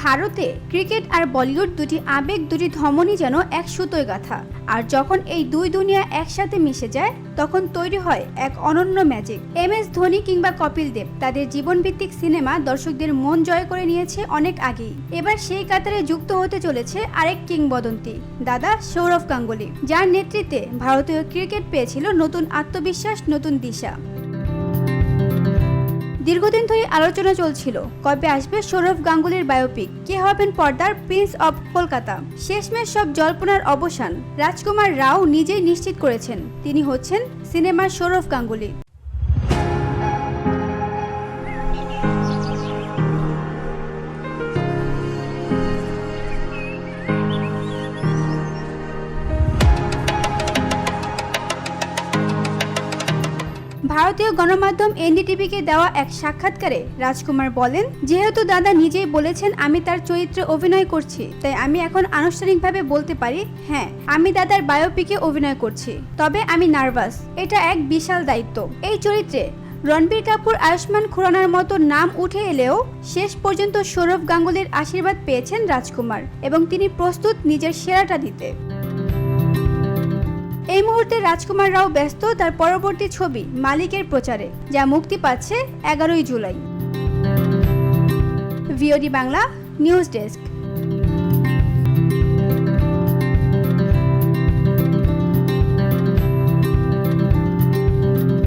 ভারতে ক্রিকেট আর বলিউড দুটি আবেগ, দুটি ধমনী যেন এক সুতোয় গাঁথা। আর যখন এই দুই দুনিয়া একসাথে মিশে যায় তখন তৈরি হয় এক অনন্য ম্যাজিক। MS ধোনি কিংবা কপিল দেব তাদের জীবনভিত্তিক সিনেমা দর্শকদের মন জয় করে নিয়েছে অনেক আগেই। এবার সেই কাতারে যুক্ত হতে চলেছে আরেক কিংবদন্তি, দাদা সৌরভ গাঙ্গুলি, যার নেতৃত্বে ভারতীয় ক্রিকেট পেয়েছিল নতুন আত্মবিশ্বাস, নতুন দিশা। দীর্ঘদিন ধরে আলোচনা চলছিল কবে আসবে সৌরভ গাঙ্গুলির বায়োপিক, কে হবেন পর্দার প্রিন্স অব কলকাতা। শেষমেশ সব জল্পনার অবসান রাজকুমার রাও নিজেই নিশ্চিত করেছেন, তিনি হচ্ছেন সিনেমার সৌরভ গাঙ্গুলি। ভারতীয় গণমাধ্যম NDTV-কে দেওয়া এক সাক্ষাৎকারে রাজকুমার বলেন, যেহেতু দাদা নিজেই বলেছেন আমি তার চরিত্রে অভিনয় করছি, তাই আমি এখন আনুষ্ঠানিকভাবে বলতে পারি হ্যাঁ, আমি দাদার বায়োপিকে অভিনয় করছি। তবে আমি নার্ভাস, এটা এক বিশাল দায়িত্ব। এই চরিত্রে রণবীর কাপুর, আয়ুষ্মান খুরানার মতো নাম উঠে এলেও শেষ পর্যন্ত সৌরভ গাঙ্গুলির আশীর্বাদ পেয়েছেন রাজকুমার এবং তিনি প্রস্তুত নিজের সেরাটা দিতে। এই মুহূর্তে রাজকুমার রাও ব্যস্ত তার পরবর্তী ছবি মালিকের প্রচারে, যা মুক্তি পাচ্ছে 11ই জুলাই। VOD Bangla news desk.